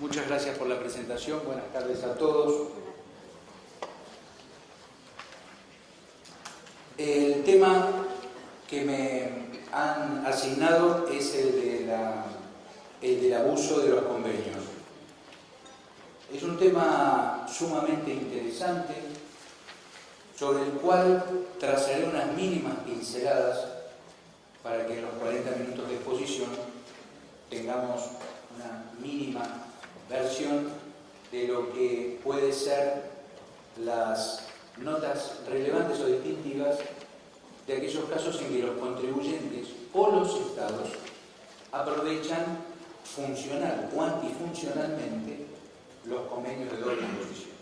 Muchas gracias por la presentación. Buenas tardes a todos. El tema que me han asignado es el del abuso de los convenios. Es un tema sumamente interesante, sobre el cual trazaré unas mínimas pinceladas para que en los 40 minutos de exposición tengamos una mínima versión de lo que puede ser las notas relevantes o distintivas de aquellos casos en que los contribuyentes o los estados aprovechan funcional o antifuncionalmente los convenios de doble imposición.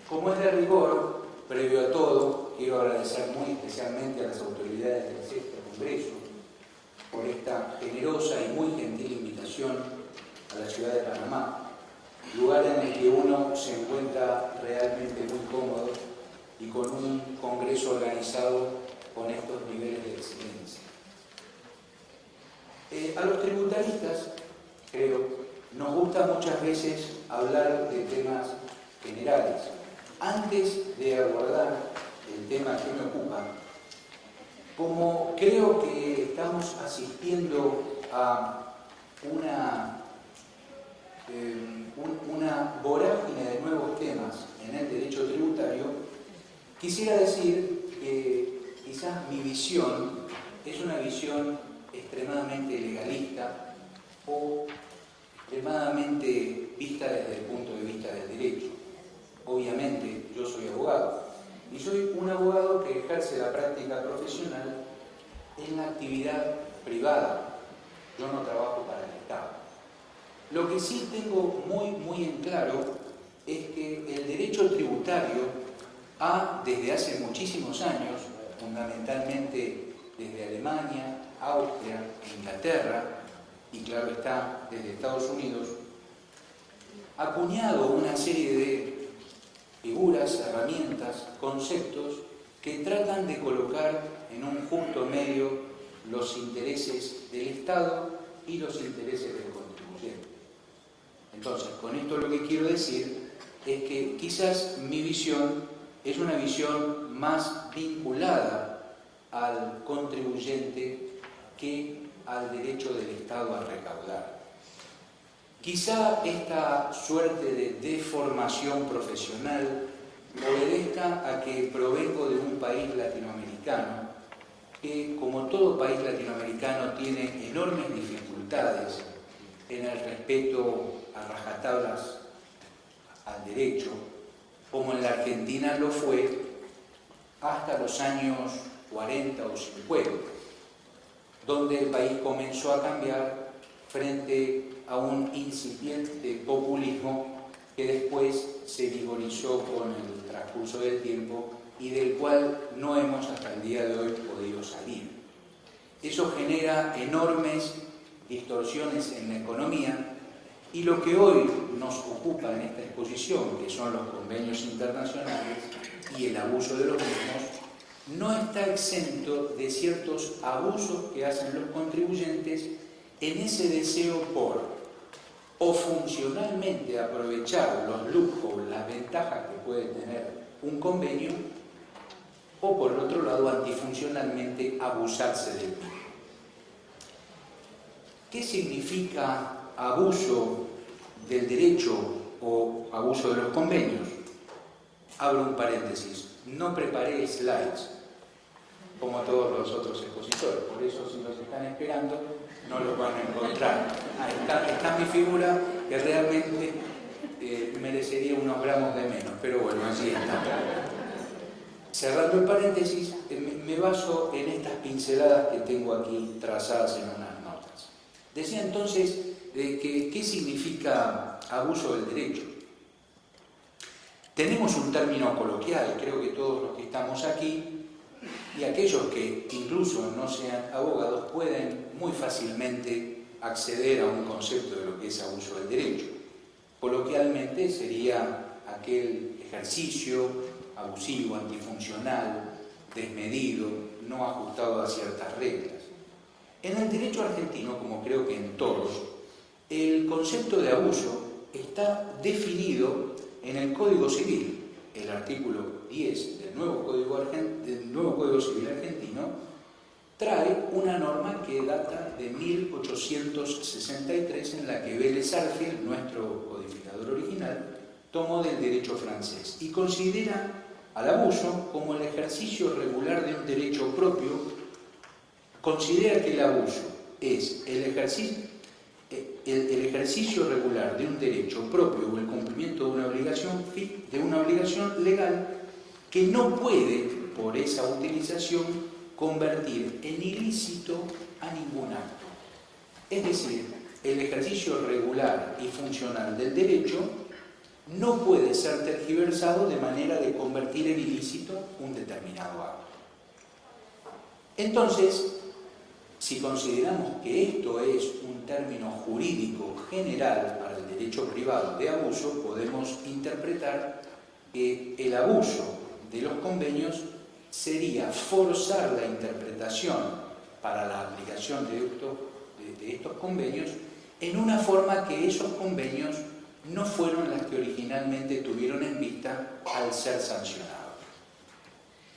Como es de rigor, previo a todo, quiero agradecer muy especialmente a las autoridades del sexto Congreso por esta generosa y muy gentil invitación a la ciudad de Panamá, lugar en el que uno se encuentra realmente muy cómodo y con un congreso organizado con estos niveles de excelencia. A los tributaristas, creo, nos gusta muchas veces hablar de temas generales. Antes de abordar el tema que me ocupa, como creo que estamos asistiendo a una vorágine de nuevos temas en el derecho tributario, quisiera decir que quizás mi visión es una visión extremadamente legalista o extremadamente vista desde el punto de vista del derecho. Obviamente yo soy abogado y soy un abogado que ejerce la práctica profesional en la actividad privada. Yo no trabajo para el Estado. Lo que sí tengo muy en claro es que el derecho tributario desde hace muchísimos años, fundamentalmente desde Alemania, Austria, Inglaterra y claro está desde Estados Unidos, ha acuñado una serie de figuras, herramientas, conceptos que tratan de colocar en un justo medio los intereses del Estado y los intereses del contribuyente. Entonces, con esto lo que quiero decir es que quizás mi visión es una visión más vinculada al contribuyente que al derecho del Estado a recaudar. Quizá esta suerte de deformación profesional obedezca a que provengo de un país latinoamericano que, como todo país latinoamericano, tiene enormes dificultades en el respeto a rajatablas al derecho, como en la Argentina lo fue hasta los años 40 o 50, donde el país comenzó a cambiar frente a un incipiente populismo que después se vigorizó con el transcurso del tiempo y del cual no hemos hasta el día de hoy podido salir. Eso genera enormes distorsiones en la economía y lo que hoy nos ocupa en esta exposición, que son los convenios internacionales y el abuso de los mismos, no está exento de ciertos abusos que hacen los contribuyentes en ese deseo por o funcionalmente aprovechar los lujos, las ventajas que puede tener un convenio, o por el otro lado antifuncionalmente abusarse del mismo. ¿Qué significa abuso del derecho o abuso de los convenios? Abro un paréntesis. No preparé slides como todos los otros expositores, por eso si los están esperando no los van a encontrar. Ahí está mi figura, que realmente merecería unos gramos de menos, pero bueno, así está. Cerrando el paréntesis, me baso en estas pinceladas que tengo aquí trazadas en unas notas. Decía entonces que ¿qué significa abuso del derecho? Tenemos un término coloquial, creo que todos los que estamos aquí y aquellos que incluso no sean abogados pueden muy fácilmente acceder a un concepto de lo que es abuso del derecho. Coloquialmente sería aquel ejercicio abusivo, antifuncional, desmedido, no ajustado a ciertas reglas. En el derecho argentino, como creo que en todos, El concepto de abuso está definido en el Código Civil. El artículo 10 del nuevo Código Civil argentino trae una norma que data de 1863, en la que Vélez Sarsfield, nuestro codificador original, tomó del derecho francés y considera al abuso como el ejercicio regular de un derecho propio. Considera que el abuso es el ejercicio regular de un derecho propio o el cumplimiento de una obligación legal que no puede, por esa utilización, convertir en ilícito a ningún acto. Es decir, el ejercicio regular y funcional del derecho no puede ser tergiversado de manera de convertir en ilícito un determinado acto. Entonces, si consideramos que esto es un término jurídico general para el derecho privado de abuso, podemos interpretar que el abuso de los convenios sería forzar la interpretación para la aplicación de estos convenios en una forma que esos convenios no fueron las que originalmente tuvieron en vista al ser sancionados.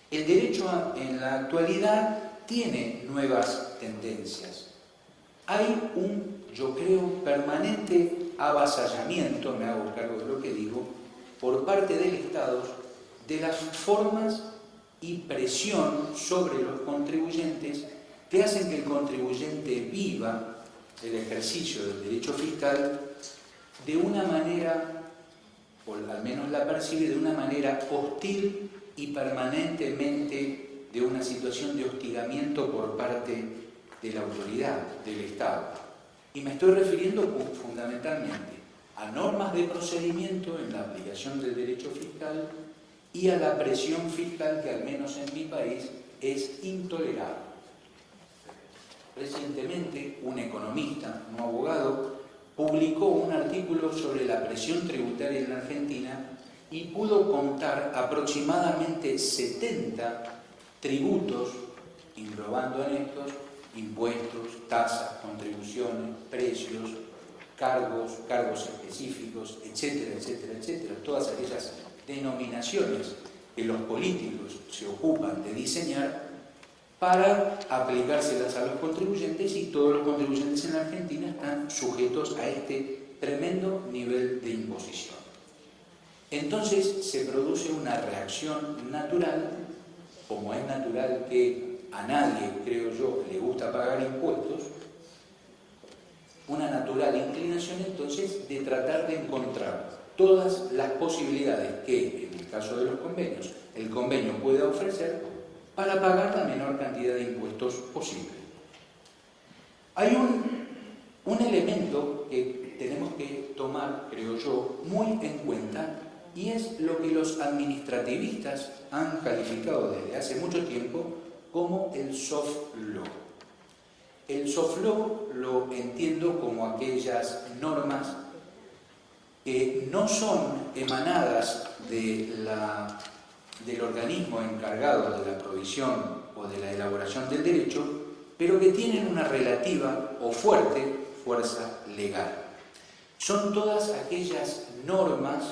El derecho en la actualidad tiene nuevas tendencias. Hay yo creo, permanente avasallamiento, me hago cargo de lo que digo, por parte del Estado de las formas y presión sobre los contribuyentes que hacen que el contribuyente viva el ejercicio del derecho fiscal de una manera, o al menos la percibe de una manera hostil y permanentemente de una situación de hostigamiento por parte de la autoridad, del Estado. Y me estoy refiriendo fundamentalmente a normas de procedimiento en la aplicación del derecho fiscal y a la presión fiscal que, al menos en mi país, es intolerable. Recientemente, un economista, no abogado, publicó un artículo sobre la presión tributaria en la Argentina y pudo contar aproximadamente 70 tributos, englobando en estos impuestos, tasas, contribuciones, precios, cargos específicos, etcétera, etcétera, etcétera, todas aquellas denominaciones que los políticos se ocupan de diseñar para aplicárselas a los contribuyentes, y todos los contribuyentes en la Argentina están sujetos a este tremendo nivel de imposición. Entonces se produce una reacción natural, como es natural que a nadie, creo yo, le gusta pagar impuestos, una natural inclinación entonces de tratar de encontrar todas las posibilidades que, en el caso de los convenios, el convenio pueda ofrecer para pagar la menor cantidad de impuestos posible. Hay un elemento que tenemos que tomar, creo yo, muy en cuenta, y es lo que los administrativistas han calificado desde hace mucho tiempo como el soft law. El soft law lo entiendo como aquellas normas que no son emanadas del organismo encargado de la provisión o de la elaboración del derecho, pero que tienen una relativa o fuerte fuerza legal. Son todas aquellas normas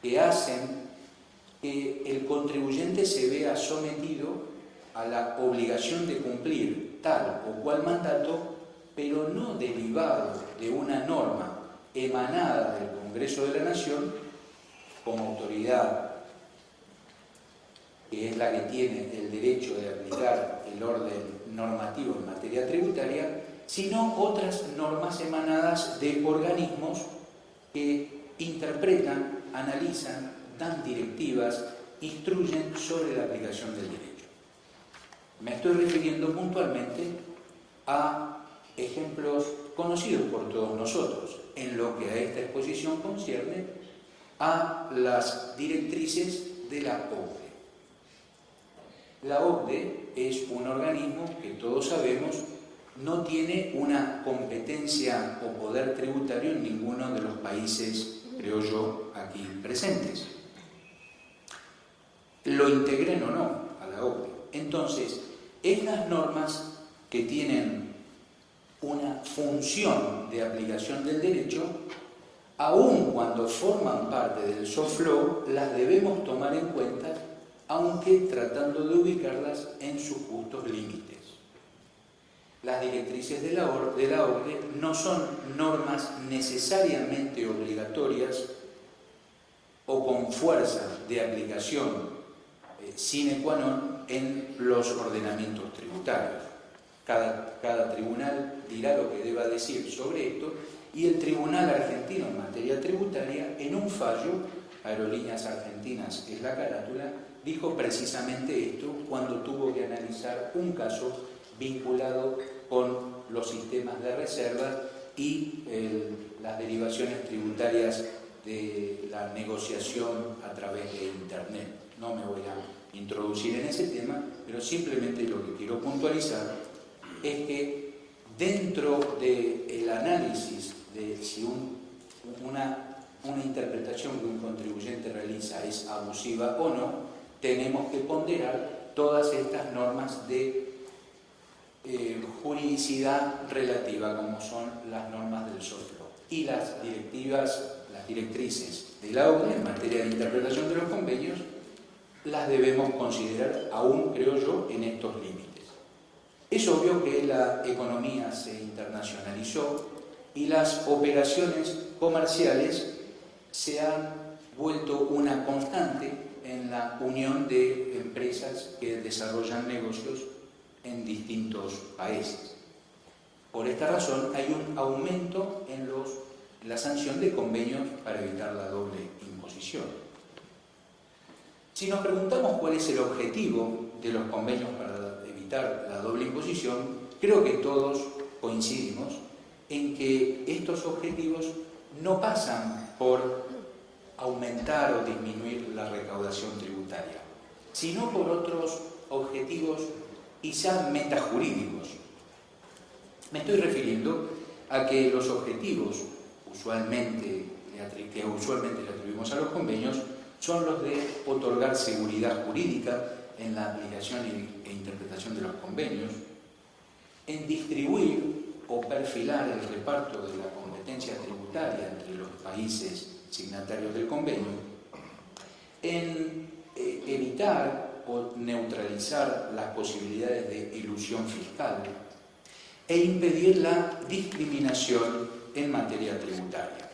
que hacen que el contribuyente se vea sometido a la obligación de cumplir tal o cual mandato, pero no derivado de una norma emanada del Congreso de la Nación como autoridad que es la que tiene el derecho de aplicar el orden normativo en materia tributaria, sino otras normas emanadas de organismos que interpretan, analizan, dan directivas, instruyen sobre la aplicación del derecho. Me estoy refiriendo puntualmente a ejemplos conocidos por todos nosotros en lo que a esta exposición concierne, a las directrices de la OCDE. La OCDE es un organismo que todos sabemos no tiene una competencia o poder tributario en ninguno de los países, creo yo, aquí presentes. Lo integren o no a la OCDE. Entonces, estas normas que tienen una función de aplicación del derecho, aun cuando forman parte del soft law, las debemos tomar en cuenta, aunque tratando de ubicarlas en sus justos límites. Las directrices de la OCDE no son normas necesariamente obligatorias o con fuerza de aplicación sine qua non en los ordenamientos tributarios. Cada tribunal dirá lo que deba decir sobre esto, y el Tribunal Argentino en materia tributaria, en un fallo, Aerolíneas Argentinas es la carátula, dijo precisamente esto cuando tuvo que analizar un caso vinculado con los sistemas de reservas y las derivaciones tributarias de la negociación a través de Internet. No me voy a introducir en ese tema, pero simplemente lo que quiero puntualizar es que dentro del análisis de si una interpretación que un contribuyente realiza es abusiva o no, tenemos que ponderar todas estas normas de juridicidad relativa, como son las normas del soft law y las directrices de la OCDE en materia de interpretación de los convenios, las debemos considerar aún, creo yo, en estos límites. Es obvio que la economía se internacionalizó y las operaciones comerciales se han vuelto una constante en la unión de empresas que desarrollan negocios en distintos países. Por esta razón hay un aumento en la sanción de convenios para evitar la doble imposición. Si nos preguntamos cuál es el objetivo de los convenios para evitar la doble imposición, creo que todos coincidimos en que estos objetivos no pasan por aumentar o disminuir la recaudación tributaria, sino por otros objetivos quizá metajurídicos. Me estoy refiriendo a que los objetivos que usualmente le atribuimos a los convenios son los de otorgar seguridad jurídica en la aplicación e interpretación de los convenios, en distribuir o perfilar el reparto de la competencia tributaria entre los países signatarios del convenio, en evitar o neutralizar las posibilidades de ilusión fiscal e impedir la discriminación en materia tributaria.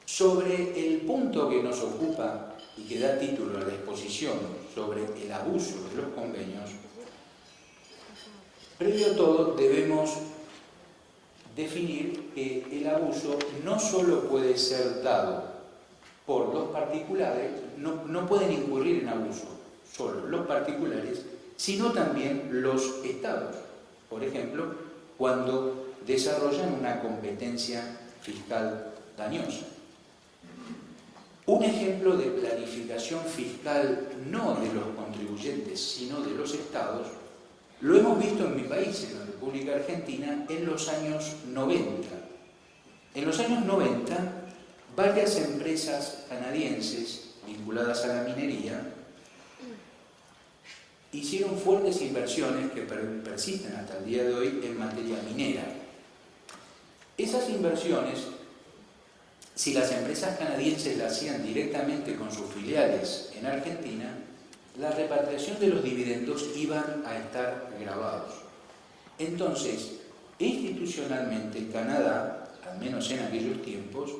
Sobre el punto que nos ocupa y que da título a la exposición sobre el abuso de los convenios, previo a todo debemos definir que el abuso no solo puede ser dado por los particulares, no pueden incurrir en abuso solo los particulares, sino también los estados. Por ejemplo, cuando desarrollan una competencia fiscal dañosa. Un ejemplo de planificación fiscal no de los contribuyentes, sino de los estados, lo hemos visto en mi país, en la República Argentina, en los años 90. En los años 90, varias empresas canadienses vinculadas a la minería hicieron fuertes inversiones que persisten hasta el día de hoy en materia minera. Esas inversiones, si las empresas canadienses las hacían directamente con sus filiales en Argentina, la repatriación de los dividendos iban a estar gravados. Entonces, institucionalmente Canadá, al menos en aquellos tiempos,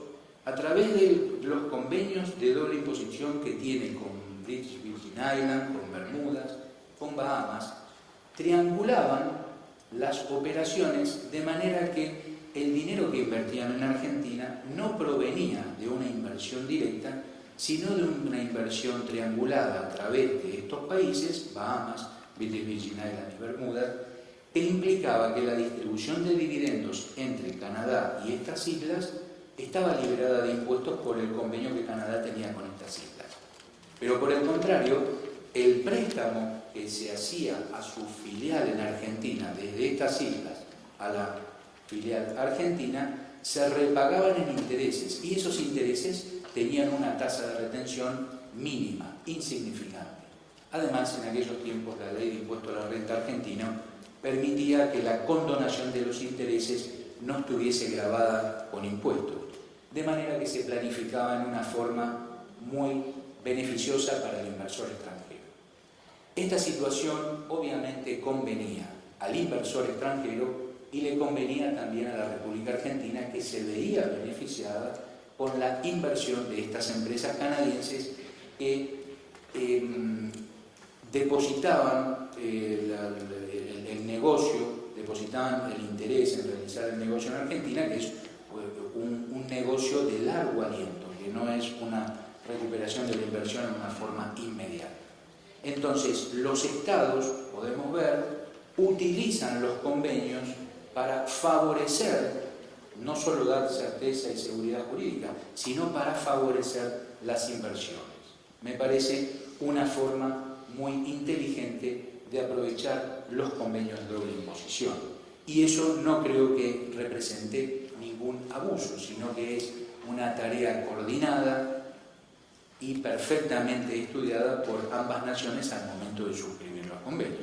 a través de los convenios de doble imposición que tiene con British Virgin Islands, con Bermudas, con Bahamas, triangulaban las operaciones de manera que el dinero que invertían en Argentina no provenía de una inversión directa, sino de una inversión triangulada a través de estos países, Bahamas, British Virgin Islands y Bermudas, que implicaba que la distribución de dividendos entre Canadá y estas islas estaba liberada de impuestos por el convenio que Canadá tenía con estas islas. Pero por el contrario, el préstamo que se hacía a su filial en Argentina desde estas islas a la filial argentina se repagaban en intereses, y esos intereses tenían una tasa de retención mínima, insignificante. Además, en aquellos tiempos la ley de impuesto a la renta argentina permitía que la condonación de los intereses no estuviese grabada con impuestos, de manera que se planificaba en una forma muy beneficiosa para el inversor extranjero. Esta situación obviamente convenía al inversor extranjero y le convenía también a la República Argentina, que se veía beneficiada por la inversión de estas empresas canadienses que depositaban el negocio, depositaban el interés en realizar el negocio en Argentina, que es un negocio de largo aliento, que no es una recuperación de la inversión en una forma inmediata. Entonces, los estados, podemos ver, utilizan los convenios para favorecer, no solo dar certeza y seguridad jurídica, sino para favorecer las inversiones. Me parece una forma muy inteligente de aprovechar los convenios de doble imposición. Y eso no creo que represente ningún abuso, sino que es una tarea coordinada y perfectamente estudiada por ambas naciones al momento de suscribir los convenios.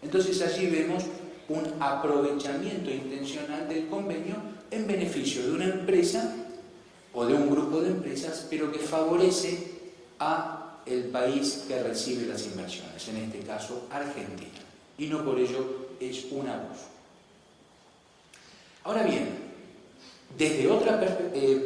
Entonces allí vemos un aprovechamiento intencional del convenio en beneficio de una empresa o de un grupo de empresas, pero que favorece a el país que recibe las inversiones, en este caso Argentina, y no por ello es un abuso. Ahora bien, desde otra perspectiva,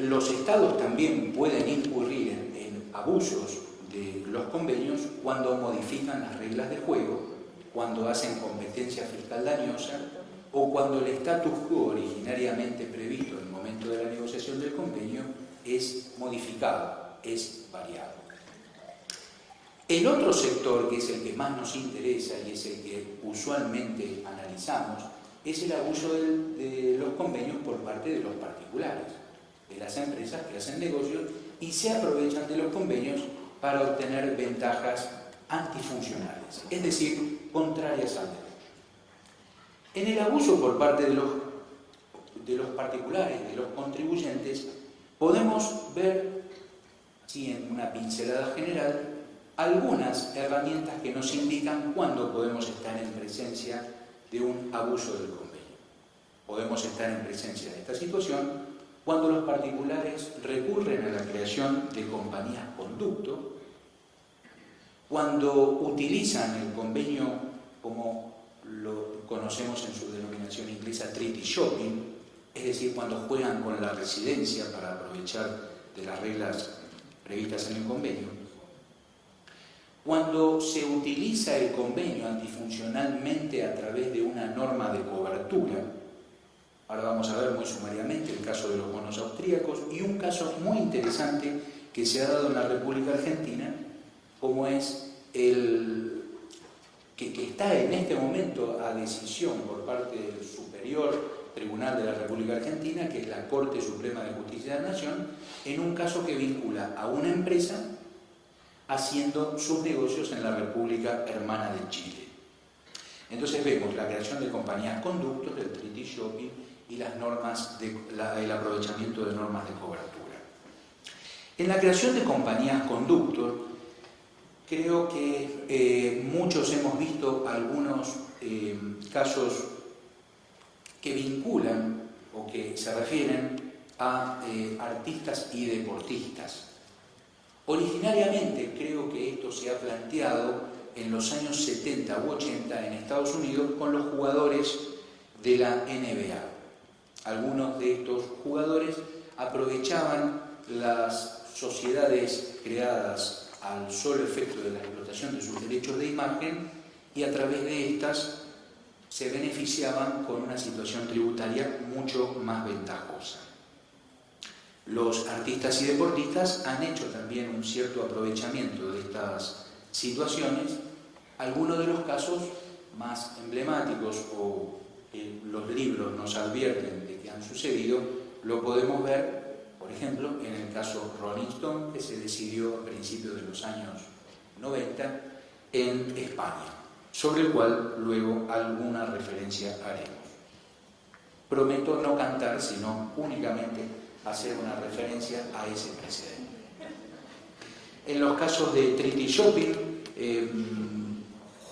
los estados también pueden incurrir en abusos de los convenios cuando modifican las reglas de juego, cuando hacen competencia fiscal dañosa o cuando el status quo originariamente previsto en el momento de la negociación del convenio es modificado, es variado. El otro sector, que es el que más nos interesa y es el que usualmente analizamos, es el abuso de los convenios por parte de los particulares, de las empresas que hacen negocios y se aprovechan de los convenios para obtener ventajas antifuncionales, es decir, contrarias al derecho. En el abuso por parte de los particulares, de los contribuyentes, podemos ver, así en una pincelada general, algunas herramientas que nos indican cuándo podemos estar en presencia de un abuso del convenio. Podemos estar en presencia de esta situación cuando los particulares recurren a la creación de compañías conducto, cuando utilizan el convenio como lo conocemos en su denominación inglesa treaty shopping, es decir, cuando juegan con la residencia para aprovechar de las reglas previstas en el convenio, cuando se utiliza el convenio antifuncionalmente a través de una norma de cobertura. Ahora vamos a ver muy sumariamente el caso de los bonos austríacos y un caso muy interesante que se ha dado en la República Argentina, como es el que está en este momento a decisión por parte del Superior Tribunal de la República Argentina, que es la Corte Suprema de Justicia de la Nación, en un caso que vincula a una empresa haciendo sus negocios en la República Hermana de Chile. Entonces vemos la creación de compañías conductos, del treaty shopping y las normas el aprovechamiento de normas de cobertura. En la creación de compañías conductos, creo que muchos hemos visto algunos casos que vinculan o que se refieren a artistas y deportistas. Originariamente creo que esto se ha planteado en los años 70 u 80 en Estados Unidos con los jugadores de la NBA. Algunos de estos jugadores aprovechaban las sociedades creadas al solo efecto de la explotación de sus derechos de imagen y a través de estas se beneficiaban con una situación tributaria mucho más ventajosa. Los artistas y deportistas han hecho también un cierto aprovechamiento de estas situaciones. Algunos de los casos más emblemáticos o los libros nos advierten de que han sucedido, lo podemos ver, por ejemplo, en el caso Rolling Stone, que se decidió a principios de los años 90 en España, sobre el cual luego alguna referencia haremos. Prometo no cantar, sino únicamente hacer una referencia a ese precedente. En los casos de treaty shopping,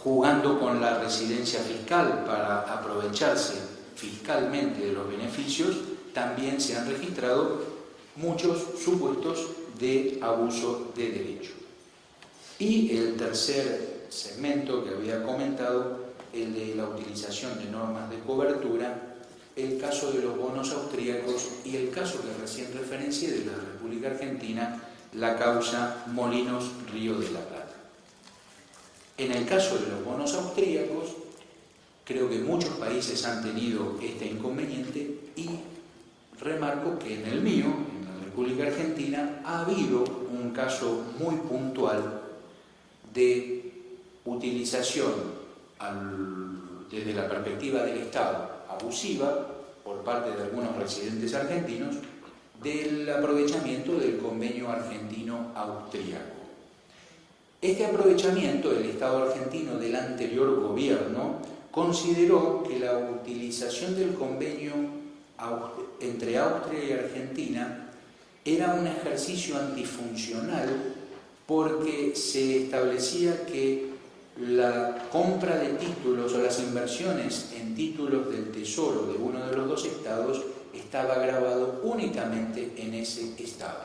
jugando con la residencia fiscal para aprovecharse fiscalmente de los beneficios, también se han registrado muchos supuestos de abuso de derecho. Y el tercer segmento que había comentado, el de la utilización de normas de cobertura, el caso de los bonos austríacos y el caso que recién referencié de la República Argentina, la causa Molinos Río de la Plata. En el caso de los bonos austríacos, creo que muchos países han tenido este inconveniente y remarco que en el mío, en la República Argentina, ha habido un caso muy puntual de utilización desde la perspectiva del Estado abusiva por parte de algunos residentes argentinos del aprovechamiento del convenio argentino-austríaco. Este aprovechamiento del Estado argentino del anterior gobierno consideró que la utilización del convenio entre Austria y Argentina era un ejercicio antifuncional porque se establecía que la compra de títulos o las inversiones en títulos del tesoro de uno de los dos estados estaba grabado únicamente en ese estado.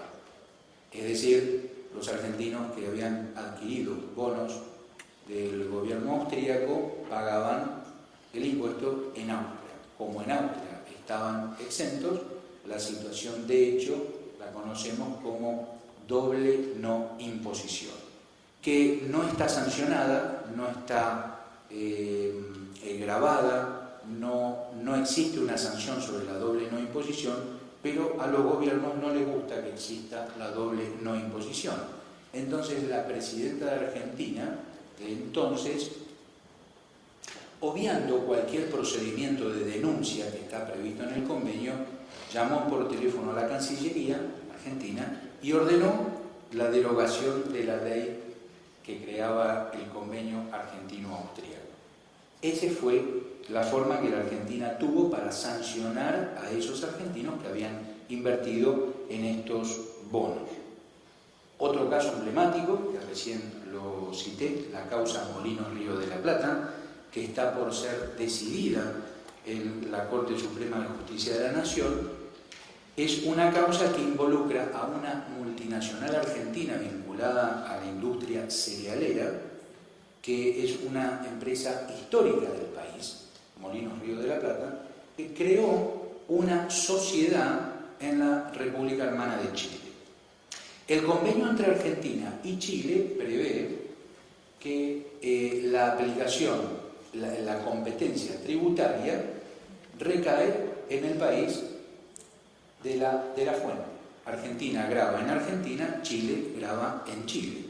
Es decir, los argentinos que habían adquirido bonos del gobierno austríaco pagaban el impuesto en Austria. Como en Austria estaban exentos, la situación de hecho la conocemos como doble no imposición, que no está sancionada, no está grabada, no existe una sanción sobre la doble no imposición, pero a los gobiernos no les gusta que exista la doble no imposición. Entonces la presidenta de Argentina, de entonces, obviando cualquier procedimiento de denuncia que está previsto en el convenio, llamó por teléfono a la Cancillería Argentina y ordenó la derogación de la ley que creaba el convenio argentino-austríaco. Esa fue la forma que la Argentina tuvo para sancionar a esos argentinos que habían invertido en estos bonos. Otro caso emblemático, que recién lo cité, la causa Molinos Río de la Plata, que está por ser decidida en la Corte Suprema de Justicia de la Nación, es una causa que involucra a una multinacional argentina vinculada a la industria cerealera, que es una empresa histórica del país, Molinos Río de la Plata, que creó una sociedad en la República Hermana de Chile. El convenio entre Argentina y Chile prevé que la aplicación, la competencia tributaria recae en el país de la fuente. Argentina grava en Argentina, Chile grava en Chile.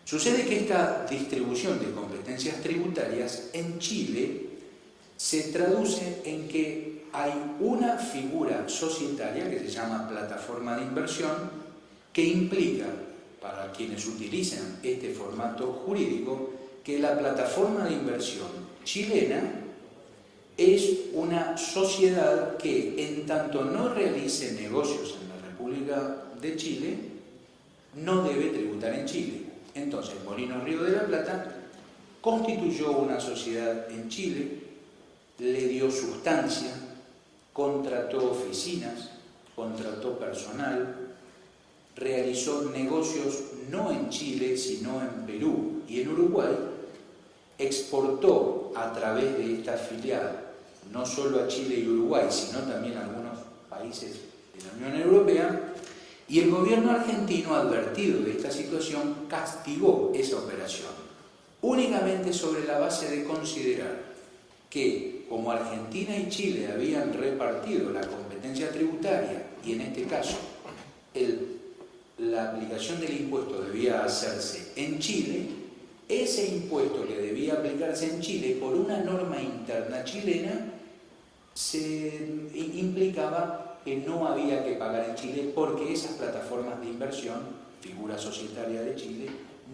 Sucede que esta distribución de competencias tributarias en Chile se traduce en que hay una figura societaria que se llama plataforma de inversión que implica, para quienes utilizan este formato jurídico, que la plataforma de inversión chilena es una sociedad que, en tanto no realice negocios en la República de Chile, no debe tributar en Chile. Entonces, Molinos Río de la Plata constituyó una sociedad en Chile, le dio sustancia, contrató oficinas, contrató personal, realizó negocios no en Chile, sino en Perú y en Uruguay, exportó a través de esta filial no solo a Chile y Uruguay, sino también a algunos países de la Unión Europea, y el gobierno argentino, advertido de esta situación, castigó esa operación, únicamente sobre la base de considerar que, como Argentina y Chile habían repartido la competencia tributaria, y en este caso la aplicación del impuesto debía hacerse en Chile, ese impuesto que debía aplicarse en Chile por una norma interna chilena implicaba que no había que pagar en Chile porque esas plataformas de inversión, figura societaria de Chile,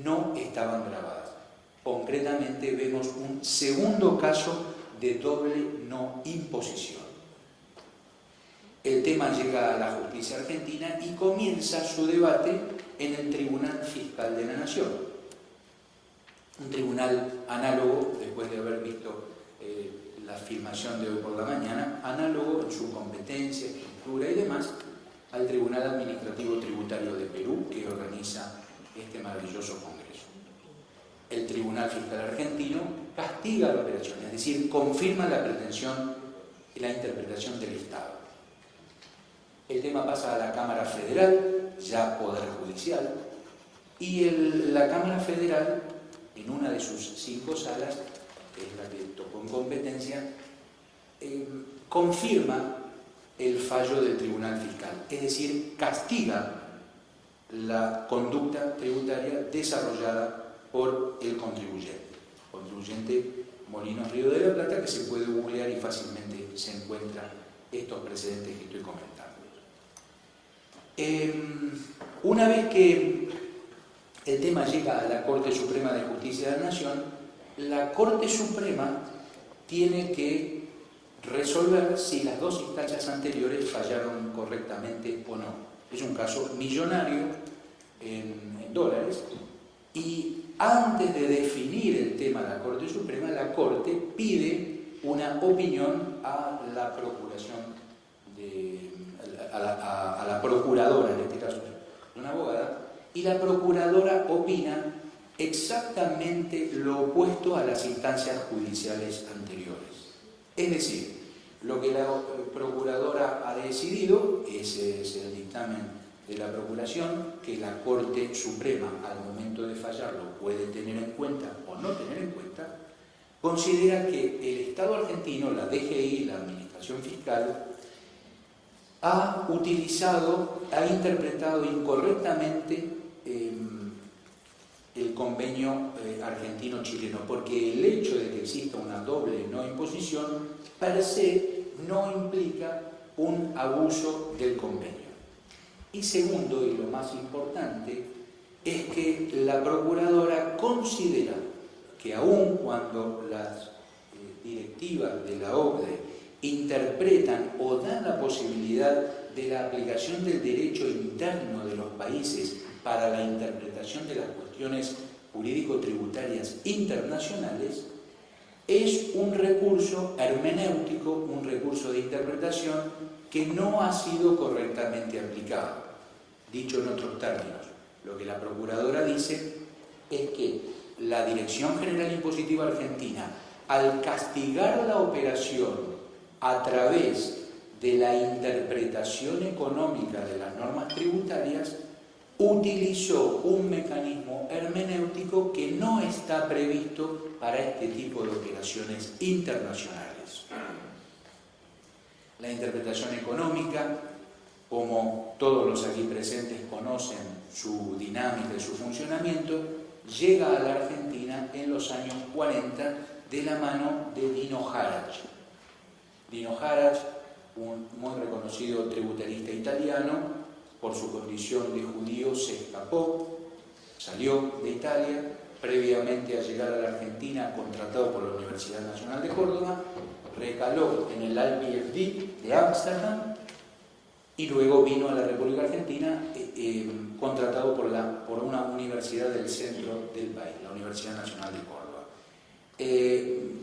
no estaban grabadas. Concretamente vemos un segundo caso de doble no imposición. El tema llega a la justicia argentina y comienza su debate en el Tribunal Fiscal de la Nación. un tribunal análogo, después de haber visto la filmación de hoy por la mañana, análogo en su competencia, estructura y demás, al Tribunal Administrativo Tributario de Perú, que organiza este maravilloso congreso. El Tribunal Fiscal Argentino castiga la operación, es decir, confirma la pretensión y la interpretación del Estado. El tema pasa a la Cámara Federal, ya Poder Judicial, y la Cámara Federal, en una de sus 5 salas, que es la que tocó en competencia, confirma el fallo del Tribunal Fiscal, es decir, castiga la conducta tributaria desarrollada por el contribuyente Molinos Río de la Plata, que se puede googlear y fácilmente se encuentran estos precedentes que estoy comentando. Una vez que el tema llega a la Corte Suprema de Justicia de la Nación, la Corte Suprema tiene que resolver si las 2 instancias anteriores fallaron correctamente o no. Es un caso millonario en dólares, y antes de definir el tema de la Corte Suprema, la Corte pide una opinión a la procuración, a la procuradora, en este caso una abogada, y la procuradora opina exactamente lo opuesto a las instancias judiciales anteriores. Es decir, lo que la procuradora ha decidido, ese es el dictamen de la procuración, que la Corte Suprema al momento de fallarlo puede tener en cuenta o no tener en cuenta, considera que el Estado argentino, la DGI, la Administración Fiscal, ha interpretado incorrectamente el convenio argentino-chileno, porque el hecho de que exista una doble no imposición per se no implica un abuso del convenio. Y segundo, y lo más importante, es que la procuradora considera que aun cuando las directivas de la OCDE interpretan o dan la posibilidad de la aplicación del derecho interno de los países para la interpretación de las cuestiones jurídico-tributarias internacionales, es un recurso hermenéutico, un recurso de interpretación que no ha sido correctamente aplicado. Dicho en otros términos, lo que la procuradora dice es que la Dirección General Impositiva Argentina, al castigar la operación a través de la interpretación económica de las normas tributarias, utilizó un mecanismo hermenéutico que no está previsto para este tipo de operaciones internacionales. La interpretación económica, como todos los aquí presentes conocen su dinámica y su funcionamiento, llega a la Argentina en los años 40 de la mano de Dino Harach. Dino Harach, un muy reconocido tributarista italiano, por su condición de judío se escapó, salió de Italia, previamente a llegar a la Argentina, contratado por la Universidad Nacional de Córdoba, recaló en el IPFD de Ámsterdam y luego vino a la República Argentina contratado por una universidad del centro del país, la Universidad Nacional de Córdoba.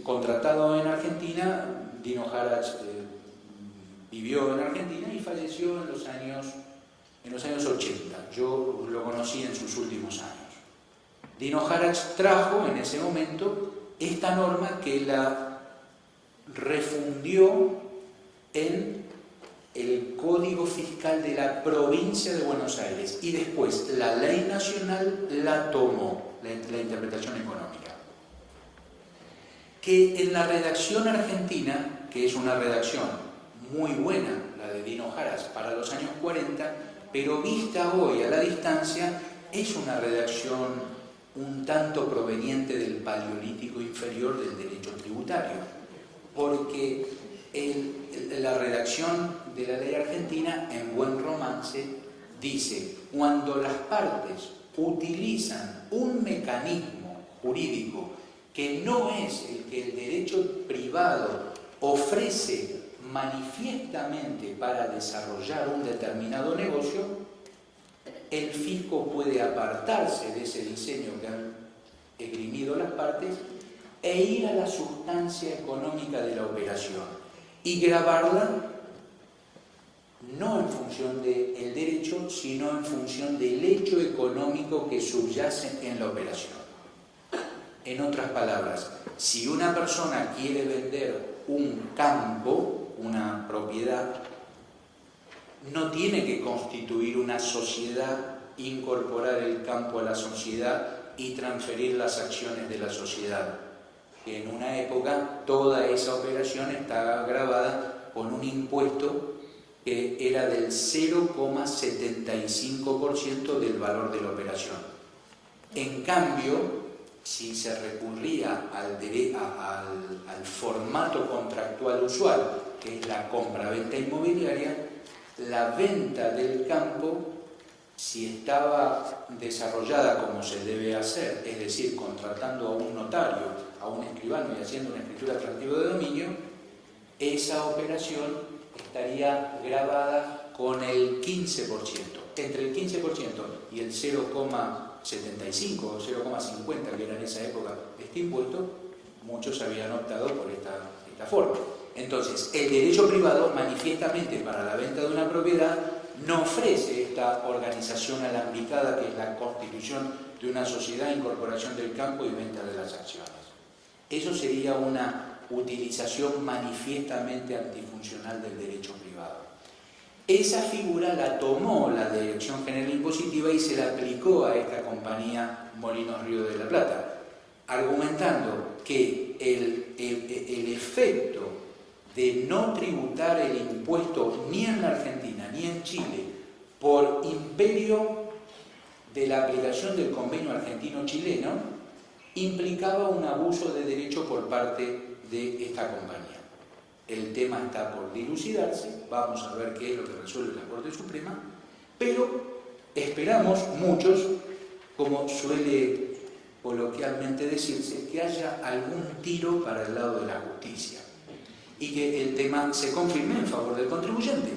Contratado en Argentina, Dino Harach vivió en Argentina y falleció en los años 80. Yo lo conocí en sus últimos años. Dino Harach trajo en ese momento esta norma que la refundió en el Código Fiscal de la provincia de Buenos Aires y después la ley nacional la tomó, la interpretación económica. Que en la redacción argentina, que es una redacción muy buena, la de Dino Harach para los años 40, pero vista hoy a la distancia, es una redacción un tanto proveniente del paleolítico inferior del derecho tributario, porque la redacción de la ley argentina, en buen romance, dice: cuando las partes utilizan un mecanismo jurídico que no es el que el derecho privado ofrece manifiestamente para desarrollar un determinado negocio, el fisco puede apartarse de ese diseño que han esgrimido las partes, e ir a la sustancia económica de la operación y grabarla no en función del derecho, sino en función del hecho económico que subyace en la operación. En otras palabras, si una persona quiere vender un campo, una propiedad, no tiene que constituir una sociedad, incorporar el campo a la sociedad y transferir las acciones de la sociedad. En una época toda esa operación estaba gravada con un impuesto que era del 0,75% del valor de la operación. En cambio, si se recurría al formato contractual usual, que es la compra-venta inmobiliaria, la venta del campo, si estaba desarrollada como se debe hacer, es decir, contratando a un notario, a un escribano y haciendo una escritura transactiva de dominio, esa operación estaría gravada con el 15%. Entre el 15% y el 0,75 o 0,50 que era en esa época este impuesto, muchos habían optado por esta forma. Entonces, el derecho privado manifiestamente para la venta de una propiedad no ofrece esta organización alambicada que es la constitución de una sociedad, incorporación del campo y venta de las acciones. Eso sería una utilización manifiestamente antifuncional del derecho privado. Esa figura la tomó la Dirección General Impositiva y se la aplicó a esta compañía Molinos Río de la Plata, argumentando que el efecto de no tributar el impuesto ni en la Argentina ni en Chile por imperio de la aplicación del convenio argentino-chileno implicaba un abuso de derecho por parte de esta compañía. El tema está por dilucidarse, vamos a ver qué es lo que resuelve la Corte Suprema, pero esperamos muchos, como suele coloquialmente decirse, que haya algún tiro para el lado de la justicia y que el tema se confirme en favor del contribuyente,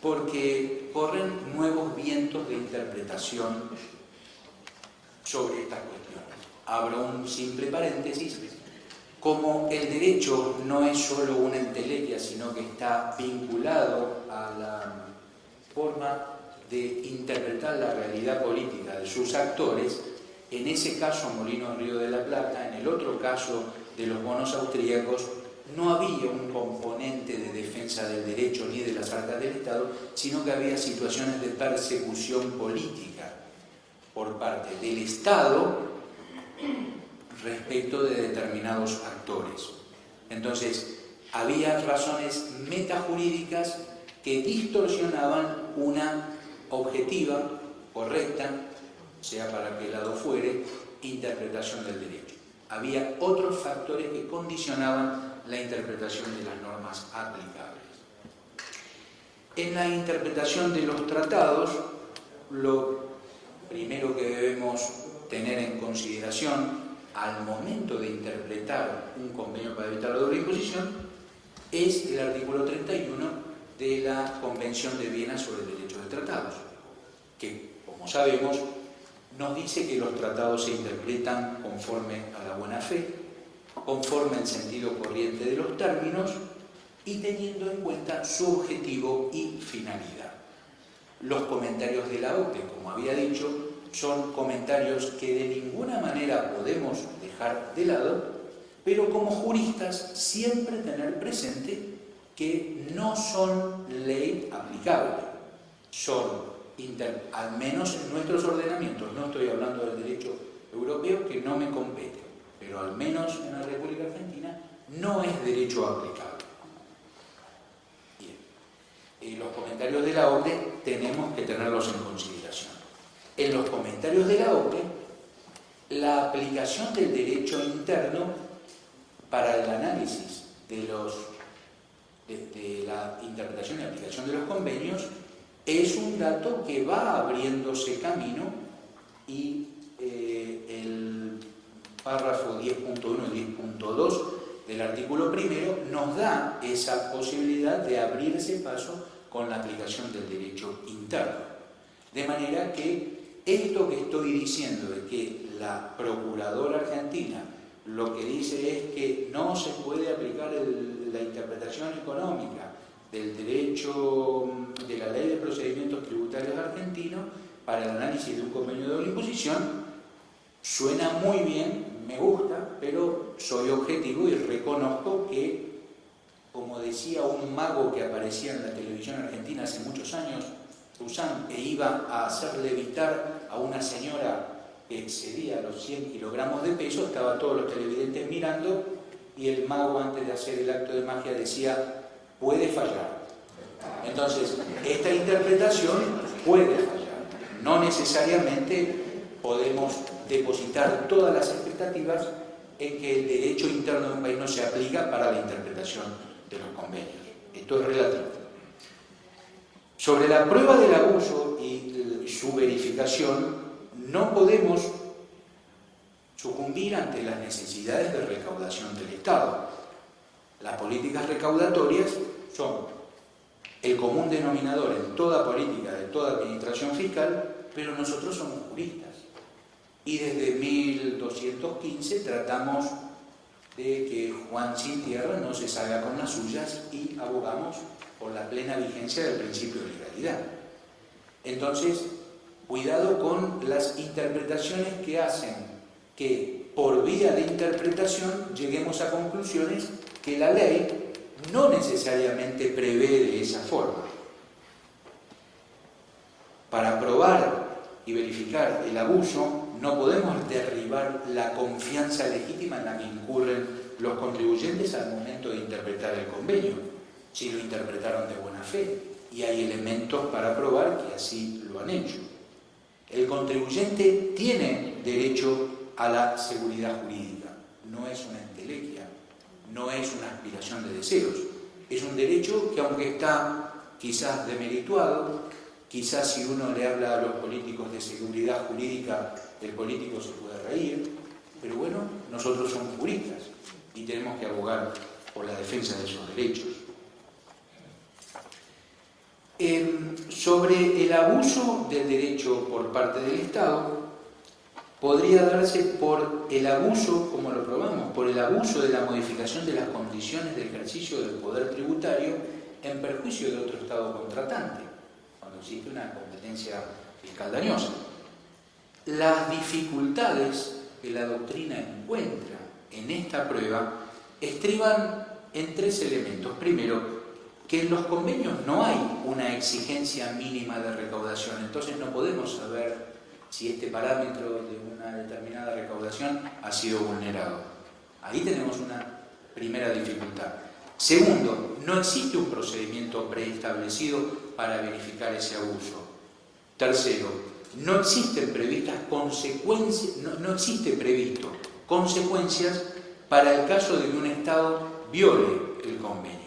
porque corren nuevos vientos de interpretación sobre estas cuestiones. Abro un simple paréntesis. Como el derecho no es solo una entelequia, sino que está vinculado a la forma de interpretar la realidad política de sus actores, en ese caso Molinos Río de la Plata, en el otro caso de los bonos austríacos, no había un componente de defensa del derecho ni de las arcas del Estado, sino que había situaciones de persecución política por parte del Estado respecto de determinados actores. Entonces, había razones metajurídicas que distorsionaban una objetiva, correcta, sea para qué lado fuere, interpretación del derecho. Había otros factores que condicionaban la interpretación de las normas aplicables. En la interpretación de los tratados, lo primero que debemos tener en consideración al momento de interpretar un convenio para evitar la doble imposición es el artículo 31 de la Convención de Viena sobre el Derecho de Tratados, que, como sabemos, nos dice que los tratados se interpretan conforme a la buena fe, conforme al sentido corriente de los términos y teniendo en cuenta su objetivo y finalidad. Los comentarios de la OCDE, como había dicho, son comentarios que de ninguna manera podemos dejar de lado, pero como juristas siempre tener presente que no son ley aplicable, son, al menos en nuestros ordenamientos, no estoy hablando del derecho europeo que no me compete, pero al menos en la República Argentina no es derecho aplicable. Bien, los comentarios de la OCDE tenemos que tenerlos en consideración. En los comentarios de la OCDE, la aplicación del derecho interno para el análisis de la interpretación y aplicación de los convenios es un dato que va abriéndose camino y el párrafo 10.1 y 10.2 del artículo primero nos da esa posibilidad de abrirse paso con la aplicación del derecho interno. De manera que esto que estoy diciendo de que la procuradora argentina lo que dice es que no se puede aplicar la interpretación económica del derecho de la Ley de Procedimientos Tributarios argentino para el análisis de un convenio de doble imposición, suena muy bien, me gusta, pero soy objetivo y reconozco que, como decía un mago que aparecía en la televisión argentina hace muchos años, Susan, e iba a hacer levitar a una señora que excedía los 100 kilogramos de peso, estaba todos los televidentes mirando y el mago, antes de hacer el acto de magia, decía: puede fallar. Entonces, esta interpretación puede fallar. No necesariamente podemos depositar todas las expectativas en que el derecho interno de un país no se aplica para la interpretación de los convenios. Esto es relativo. Sobre la prueba del abuso y su verificación, no podemos sucumbir ante las necesidades de recaudación del Estado. Las políticas recaudatorias son el común denominador en toda política, de toda administración fiscal, pero nosotros somos juristas. Y desde 1215 tratamos de que Juan sin tierra no se salga con las suyas y abogamos por la plena vigencia del principio de legalidad. Entonces, cuidado con las interpretaciones que hacen que por vía de interpretación lleguemos a conclusiones que la ley no necesariamente prevé de esa forma. Para probar y verificar el abuso, no podemos derribar la confianza legítima en la que incurren los contribuyentes al momento de interpretar el convenio, si lo interpretaron de buena fe, y hay elementos para probar que así lo han hecho. El contribuyente tiene derecho a la seguridad jurídica, no es una entelequia, no es una aspiración de deseos, es un derecho que, aunque está quizás demerituado, quizás si uno le habla a los políticos de seguridad jurídica, el político se puede reír, pero bueno, nosotros somos juristas y tenemos que abogar por la defensa de esos derechos. Sobre el abuso del derecho por parte del Estado, podría darse por el abuso, como lo probamos, por el abuso de la modificación de las condiciones de ejercicio del poder tributario en perjuicio de otro Estado contratante, cuando existe una competencia fiscal dañosa. Las dificultades que la doctrina encuentra en esta prueba estriban en tres elementos. Primero, que en los convenios no hay una exigencia mínima de recaudación, entonces no podemos saber si este parámetro de una determinada recaudación ha sido vulnerado. Ahí tenemos una primera dificultad. Segundo, no existe un procedimiento preestablecido para verificar ese abuso. Tercero, no existen previstas consecuencias, no existe previsto consecuencias para el caso de que un Estado viole el convenio.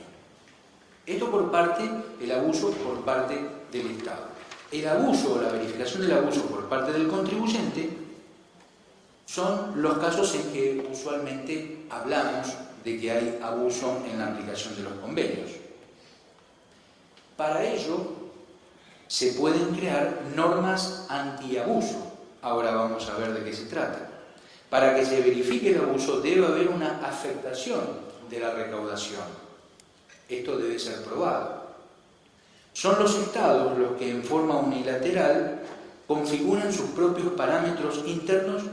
Esto por parte, el abuso por parte del Estado. El abuso o la verificación del abuso por parte del contribuyente son los casos en que usualmente hablamos de que hay abuso en la aplicación de los convenios. Para ello se pueden crear normas antiabuso. Ahora vamos a ver de qué se trata. Para que se verifique el abuso debe haber una afectación de la recaudación. Esto debe ser probado. Son los Estados los que en forma unilateral configuran sus propios parámetros internos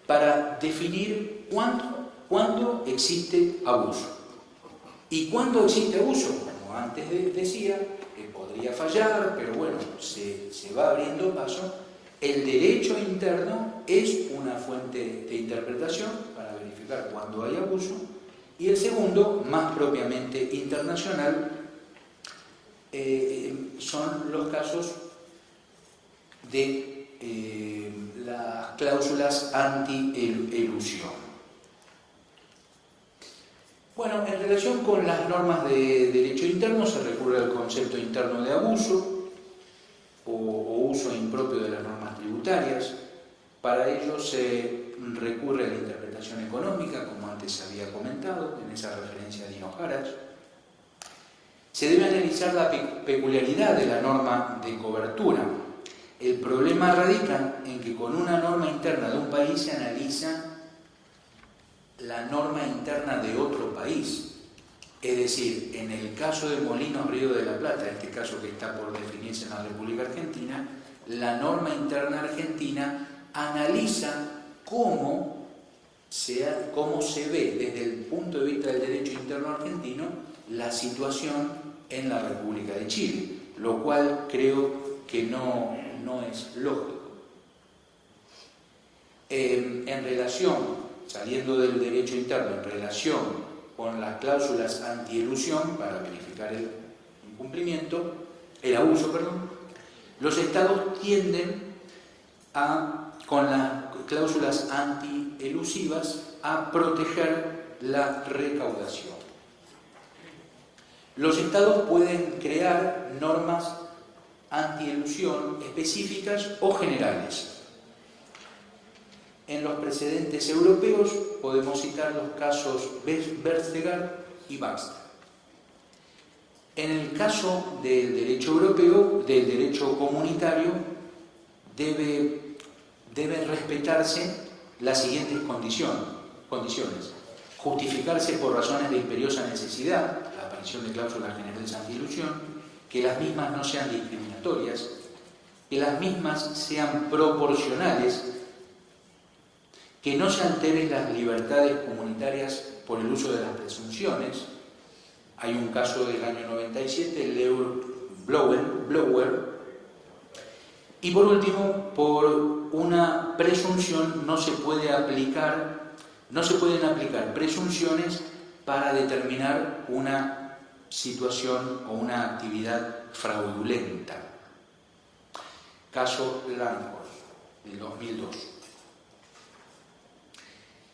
para definir cuándo existe abuso. ¿Y cuándo existe abuso? Como antes decía, que podría fallar, pero bueno, se va abriendo paso. El derecho interno es una fuente de interpretación para verificar cuándo hay abuso. Y el segundo, más propiamente internacional, son los casos de las cláusulas anti-elusión. Bueno, en relación con las normas de derecho interno se recurre al concepto interno de abuso o uso impropio de las normas tributarias. Para ello se recurre a la interpretación económica, como antes había comentado, en esa referencia de Dino Harach. Se debe analizar la peculiaridad de la norma de cobertura. El problema radica en que con una norma interna de un país se analiza la norma interna de otro país. Es decir, en el caso de Molinos Río de la Plata, este caso que está por definirse en la República Argentina, la norma interna argentina analiza cómo se ve desde el punto de vista del derecho interno argentino la situación en la República de Chile, lo cual creo que no es lógico. En relación, saliendo del derecho interno, en relación con las cláusulas antielusión para verificar el incumplimiento, el abuso, los estados tienden con las cláusulas antielusivas a proteger la recaudación. Los estados pueden crear normas antielusión específicas o generales. En los precedentes europeos podemos citar los casos Vestergaard y Baxter. En el caso del derecho europeo, del derecho comunitario, deben respetarse las siguientes condiciones. Justificarse por razones de imperiosa necesidad, la aparición de cláusulas generales antielusión, que las mismas no sean discriminatorias, que las mismas sean proporcionales, que no se alteren las libertades comunitarias por el uso de las presunciones. Hay un caso del año 97, el Blower. Y por último, por una presunción no se pueden aplicar presunciones para determinar una situación o una actividad fraudulenta. Caso Landgraf, del 2002.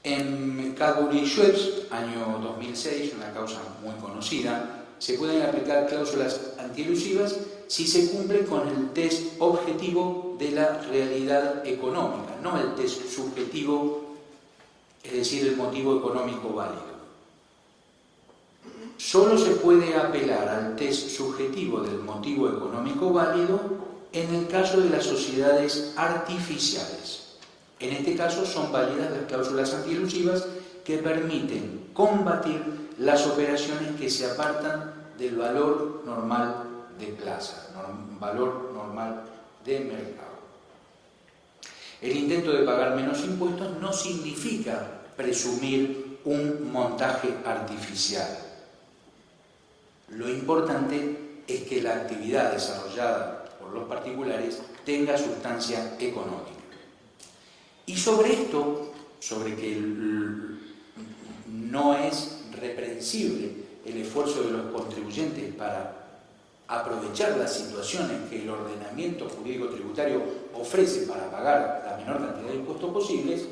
En Cadbury-Schweppes, año 2006, una causa muy conocida, se pueden aplicar cláusulas antielusivas si se cumple con el test objetivo de la realidad económica, no el test subjetivo, es decir, el motivo económico válido. Solo se puede apelar al test subjetivo del motivo económico válido en el caso de las sociedades artificiales. En este caso son válidas las cláusulas antielusivas que permiten combatir las operaciones que se apartan del valor normal de plaza, valor normal de mercado. El intento de pagar menos impuestos no significa presumir un montaje artificial. Lo importante es que la actividad desarrollada por los particulares tenga sustancia económica. Y sobre esto, sobre que no es reprensible el esfuerzo de los contribuyentes para aprovechar las situaciones que el ordenamiento jurídico tributario ofrece para pagar la menor cantidad de impuestos posibles,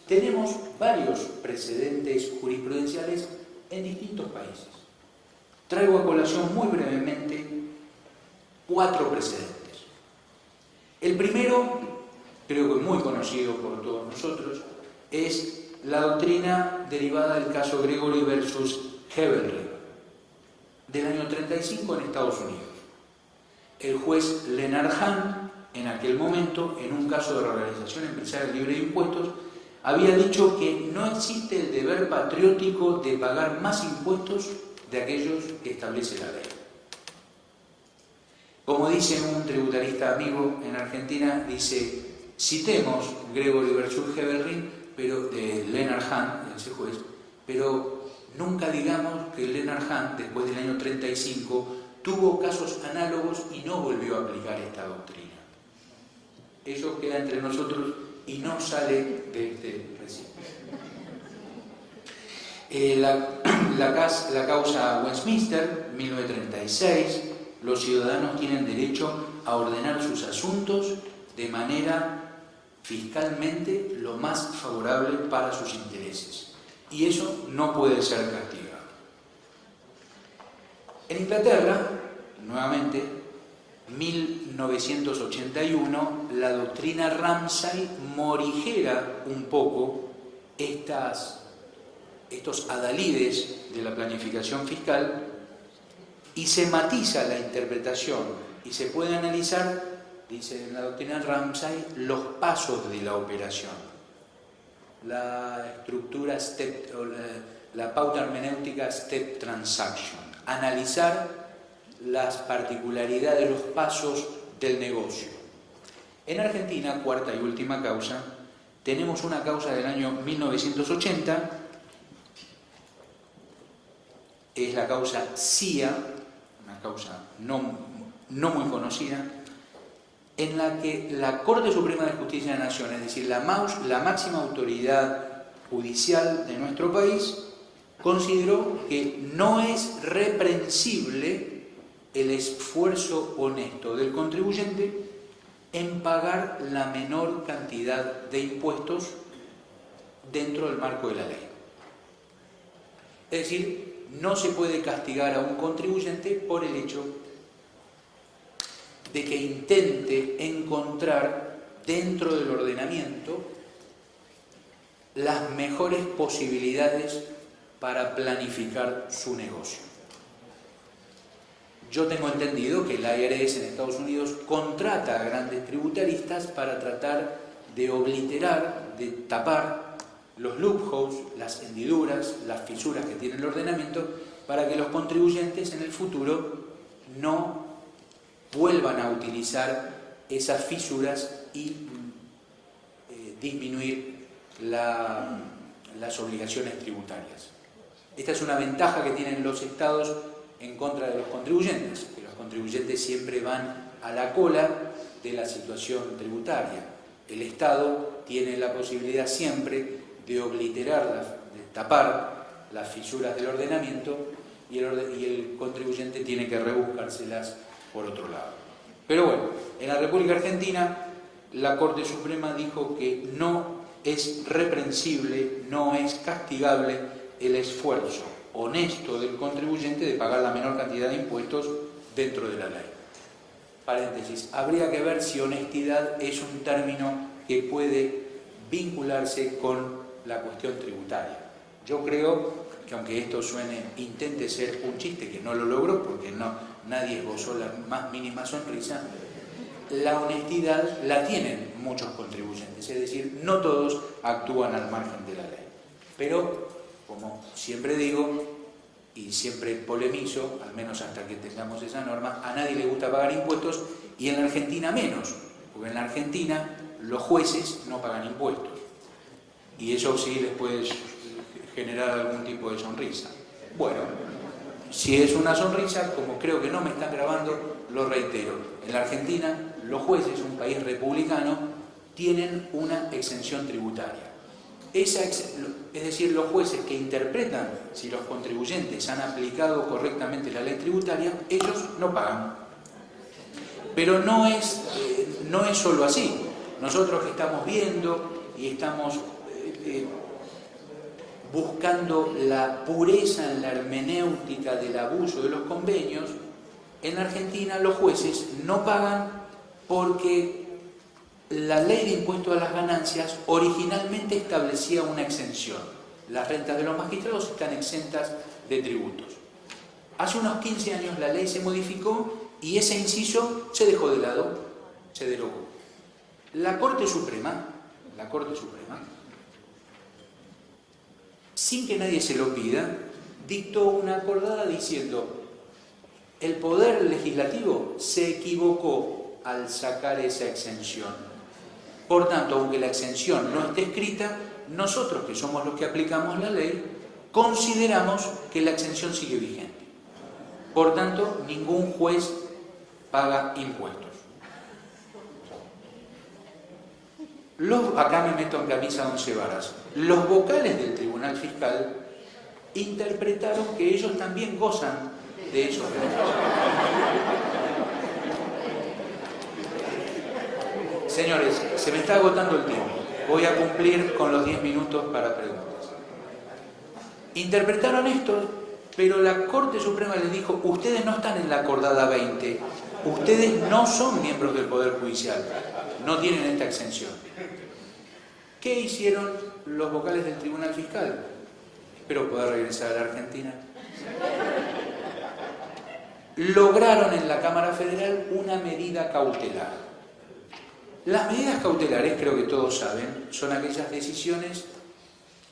tenemos varios precedentes jurisprudenciales en distintos países. Traigo a colación muy brevemente 4 precedentes. El primero, creo que muy conocido por todos nosotros, es la doctrina derivada del caso Gregory versus Heberlein, del año 35 en Estados Unidos. El juez Leonard Hahn, en aquel momento, en un caso de reorganización empresarial libre de impuestos, había dicho que no existe el deber patriótico de pagar más impuestos de aquellos que establece la ley. Como dice un tributarista amigo en Argentina, dice: citemos Gregory versus Heberlein, pero de Leonard Hahn, ese juez, pero nunca digamos que Leonard Hahn, después del año 35, tuvo casos análogos y no volvió a aplicar esta doctrina. Eso queda entre nosotros y no sale de este recinto. La causa Westminster, 1936, los ciudadanos tienen derecho a ordenar sus asuntos de manera fiscalmente lo más favorable para sus intereses. Y eso no puede ser castigado. En Inglaterra, nuevamente, 1981, la doctrina Ramsay morigera un poco estos adalides de la planificación fiscal y se matiza la interpretación y se puede analizar dice en la doctrina Ramsay, los pasos de la operación, la estructura step, o la pauta hermenéutica step transaction, analizar las particularidades de los pasos del negocio. En Argentina, cuarta y última causa, tenemos una causa del año 1980, es la causa CIA, una causa no muy conocida, en la que la Corte Suprema de Justicia de la Nación, es decir, la máxima autoridad judicial de nuestro país, consideró que no es reprensible el esfuerzo honesto del contribuyente en pagar la menor cantidad de impuestos dentro del marco de la ley. Es decir, no se puede castigar a un contribuyente por el hecho de que intente encontrar dentro del ordenamiento las mejores posibilidades para planificar su negocio. Yo tengo entendido que la IRS en Estados Unidos contrata a grandes tributaristas para tratar de obliterar, de tapar los loopholes, las hendiduras, las fisuras que tiene el ordenamiento, para que los contribuyentes en el futuro no vuelvan a utilizar esas fisuras y disminuir las obligaciones tributarias. Esta es una ventaja que tienen los estados en contra de los contribuyentes, que los contribuyentes siempre van a la cola de la situación tributaria. El Estado tiene la posibilidad siempre de obliterar, de tapar las fisuras del ordenamiento y el contribuyente tiene que rebuscárselas por otro lado. Pero bueno, en la República Argentina la Corte Suprema dijo que no es reprensible, no es castigable el esfuerzo honesto del contribuyente de pagar la menor cantidad de impuestos dentro de la ley. Paréntesis, habría que ver si honestidad es un término que puede vincularse con la cuestión tributaria. Yo creo que aunque esto intente ser un chiste, que no lo logró porque nadie esbozó la más mínima sonrisa, la honestidad la tienen muchos contribuyentes, es decir, no todos actúan al margen de la ley. Pero, como siempre digo, y siempre polemizo, al menos hasta que tengamos esa norma, a nadie le gusta pagar impuestos y en la Argentina menos, porque en la Argentina los jueces no pagan impuestos y eso sí les puede generar algún tipo de sonrisa. Bueno, si es una sonrisa, como creo que no me están grabando, lo reitero, en la Argentina los jueces, un país republicano, tienen una exención tributaria. Es decir, los jueces que interpretan si los contribuyentes han aplicado correctamente la ley tributaria, ellos no pagan. Pero no es solo así. Nosotros que estamos viendo y estamos buscando la pureza en la hermenéutica del abuso de los convenios, en Argentina los jueces no pagan porque la ley de impuesto a las ganancias originalmente establecía una exención. Las rentas de los magistrados están exentas de tributos. Hace unos 15 años la ley se modificó y ese inciso se dejó de lado, se derogó. La Corte Suprema, sin que nadie se lo pida, dictó una acordada diciendo: el Poder Legislativo se equivocó al sacar esa exención. Por tanto, aunque la exención no esté escrita, nosotros, que somos los que aplicamos la ley, consideramos que la exención sigue vigente. Por tanto, ningún juez paga impuestos. Acá me meto en camisa de 11 varas. Los vocales del Tribunal Fiscal interpretaron que ellos también gozan de esos beneficios. Señores, se me está agotando el tiempo. Voy a cumplir con los 10 minutos para preguntas. Interpretaron esto, pero la Corte Suprema les dijo: ustedes no están en la acordada 20, ustedes no son miembros del Poder Judicial, no tienen esta exención. ¿Qué hicieron los vocales del Tribunal Fiscal? Espero poder regresar a la Argentina. Lograron en la Cámara Federal una medida cautelar. Las medidas cautelares, creo que todos saben, son aquellas decisiones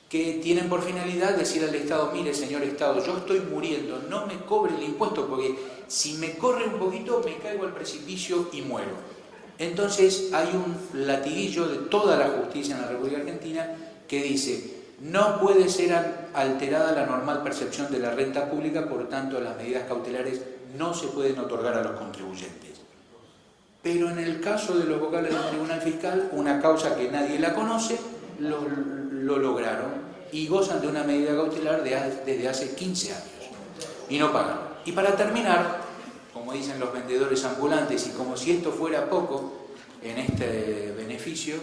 que tienen por finalidad decir al Estado: mire, señor Estado, yo estoy muriendo, no me cobre el impuesto porque si me corre un poquito me caigo al precipicio y muero. Entonces hay un latiguillo de toda la justicia en la República Argentina que dice: no puede ser alterada la normal percepción de la renta pública, por tanto las medidas cautelares no se pueden otorgar a los contribuyentes. Pero en el caso de los vocales del Tribunal Fiscal, una causa que nadie la conoce, lo lograron y gozan de una medida cautelar desde hace 15 años y no pagan. Y para terminar, como dicen los vendedores ambulantes, y como si esto fuera poco en este beneficio,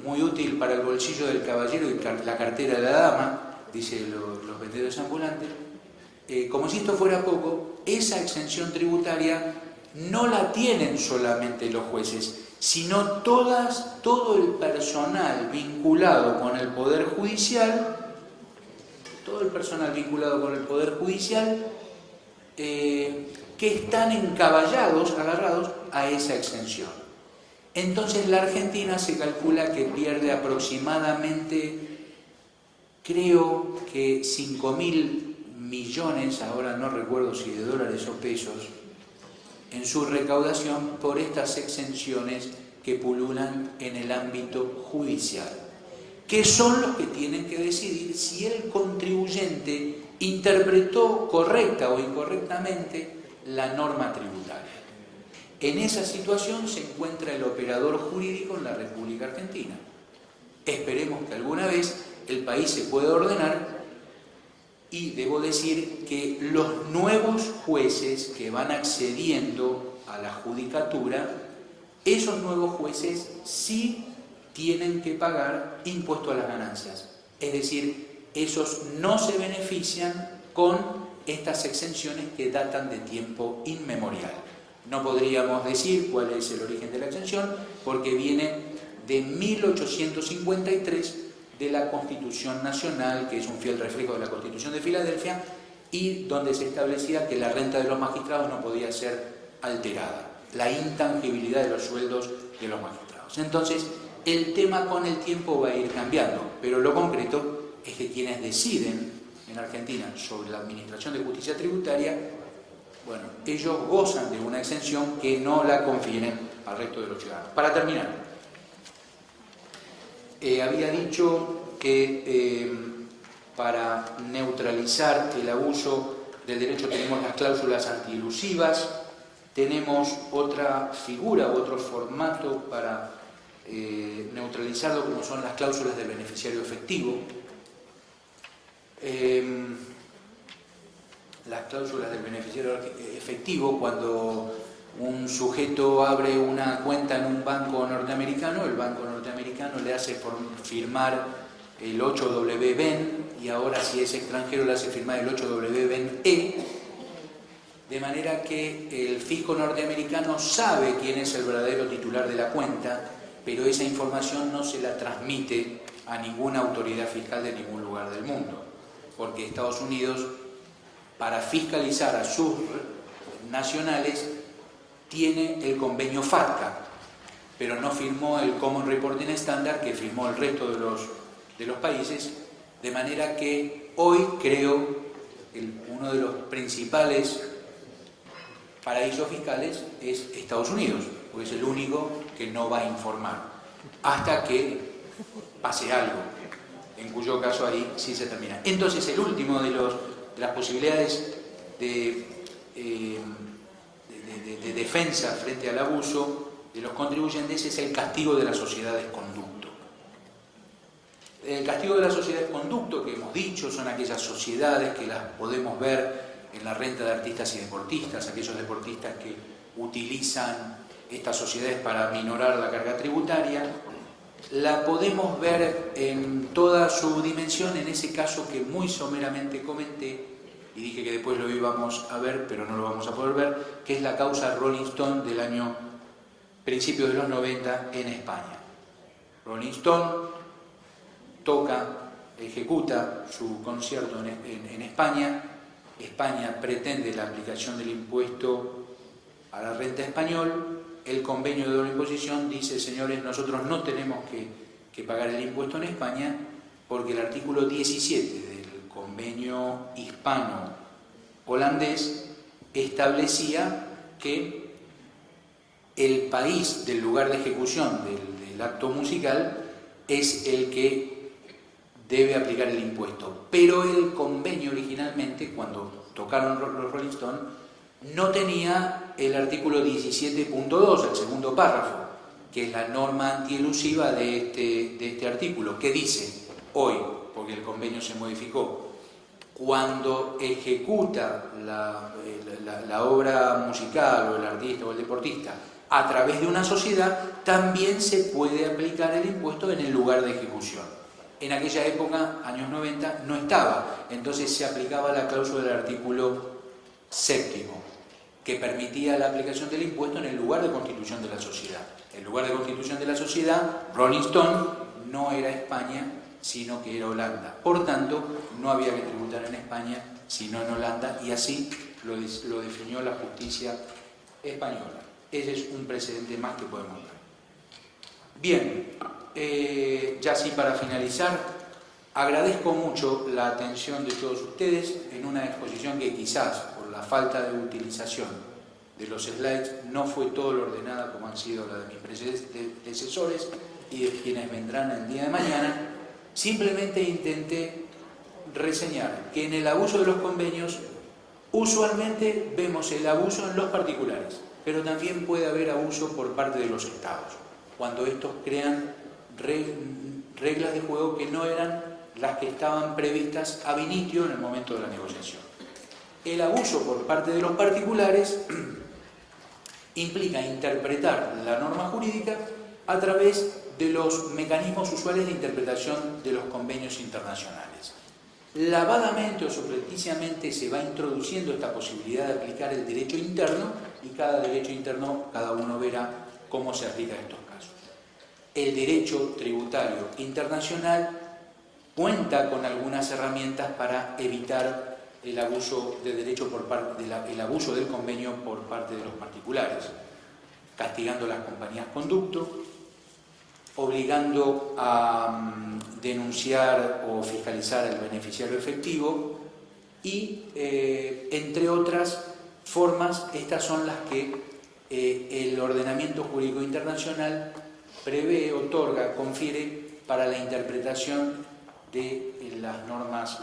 muy útil para el bolsillo del caballero y la cartera de la dama, dicen los vendedores ambulantes, como si esto fuera poco, esa exención tributaria no la tienen solamente los jueces, sino todo el personal vinculado con el Poder Judicial, que están agarrados a esa exención. Entonces la Argentina se calcula que pierde aproximadamente, creo que 5.000 millones, ahora no recuerdo si de dólares o pesos, en su recaudación por estas exenciones que pululan en el ámbito judicial, que son los que tienen que decidir si el contribuyente interpretó correcta o incorrectamente la norma tributaria. En esa situación se encuentra el operador jurídico en la República Argentina. Esperemos que alguna vez el país se pueda ordenar. Y debo decir que los nuevos jueces que van accediendo a la judicatura, esos nuevos jueces sí tienen que pagar impuesto a las ganancias. Es decir, esos no se benefician con estas exenciones que datan de tiempo inmemorial. No podríamos decir cuál es el origen de la exención, porque viene de 1853, de la Constitución Nacional, que es un fiel reflejo de la Constitución de Filadelfia, y donde se establecía que la renta de los magistrados no podía ser alterada, la intangibilidad de los sueldos de los magistrados. Entonces, el tema con el tiempo va a ir cambiando, pero lo concreto es que quienes deciden en Argentina sobre la administración de justicia tributaria, bueno, ellos gozan de una exención que no la confieren al resto de los ciudadanos. Para terminar, había dicho que para neutralizar el abuso del derecho tenemos las cláusulas antielusivas, tenemos otra figura, otro formato para neutralizarlo, como son las cláusulas del beneficiario efectivo. Las cláusulas del beneficiario efectivo, cuando un sujeto abre una cuenta en un banco norteamericano, el banco norteamericano le hace firmar el 8W-BEN, y ahora si es extranjero le hace firmar el 8W-BEN-E, de manera que el fisco norteamericano sabe quién es el verdadero titular de la cuenta, pero esa información no se la transmite a ninguna autoridad fiscal de ningún lugar del mundo, porque Estados Unidos, para fiscalizar a sus nacionales, tiene el convenio FATCA, pero no firmó el Common Reporting Standard que firmó el resto de los países, de manera que hoy creo uno de los principales paraísos fiscales es Estados Unidos, porque es el único que no va a informar hasta que pase algo, en cuyo caso ahí sí se termina. Entonces el último de las posibilidades de defensa frente al abuso de los contribuyentes es el castigo de la sociedad de conducto. El castigo de la sociedad de conducto, que hemos dicho, son aquellas sociedades que las podemos ver en la renta de artistas y deportistas, aquellos deportistas que utilizan estas sociedades para minorar la carga tributaria. La podemos ver en toda su dimensión en ese caso que muy someramente comenté, y dije que después lo íbamos a ver, pero no lo vamos a poder ver, que es la causa Rolling Stone del año principios de los 90 en España. Rolling Stone ejecuta su concierto en España. España pretende la aplicación del impuesto a la renta español, el convenio de doble imposición dice, señores, nosotros no tenemos que pagar el impuesto en España porque el artículo 17 del convenio hispano-holandés establecía que el país del lugar de ejecución del acto musical es el que debe aplicar el impuesto. Pero el convenio originalmente, cuando tocaron los Rolling Stones, no tenía el artículo 17.2, el segundo párrafo, que es la norma antielusiva de este artículo, que dice, hoy, porque el convenio se modificó, cuando ejecuta la obra musical o el artista o el deportista a través de una sociedad, también se puede aplicar el impuesto en el lugar de ejecución. En aquella época, años 90, no estaba, entonces se aplicaba la cláusula del artículo 7º, que permitía la aplicación del impuesto en el lugar de constitución de la sociedad. El lugar de constitución de la sociedad, Rolling Stone, no era España, sino que era Holanda. Por tanto, no había que tributar en España, sino en Holanda, y así lo definió la justicia española. Ese es un precedente más que podemos dar. Bien, ya así para finalizar, agradezco mucho la atención de todos ustedes en una exposición que quizás por la falta de utilización de los slides no fue todo lo ordenada como han sido la de mis predecesores y de quienes vendrán el día de mañana. Simplemente intenté reseñar que en el abuso de los convenios usualmente vemos el abuso en los particulares, pero también puede haber abuso por parte de los estados, cuando estos crean reglas de juego que no eran las que estaban previstas ab initio en el momento de la negociación. El abuso por parte de los particulares implica interpretar la norma jurídica a través de los mecanismos usuales de interpretación de los convenios internacionales. Lavadamente o subrepticiamente se va introduciendo esta posibilidad de aplicar el derecho interno y cada derecho interno, cada uno verá cómo se aplica en estos casos. El derecho tributario internacional cuenta con algunas herramientas para evitar el abuso de derecho el abuso del convenio por parte de los particulares, castigando a las compañías conducto, obligando a denunciar o fiscalizar al beneficiario efectivo y, entre otras formas, estas son las que el ordenamiento jurídico internacional prevé, otorga, confiere para la interpretación de las normas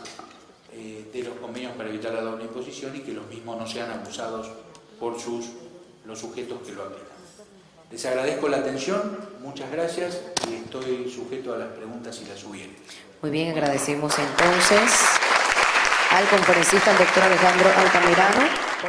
de los convenios para evitar la doble imposición y que los mismos no sean abusados por los sujetos que lo aplican. Les agradezco la atención, muchas gracias y estoy sujeto a las preguntas si las hubiera. Muy bien, agradecemos entonces al conferencista, el doctor Alejandro Altamirano.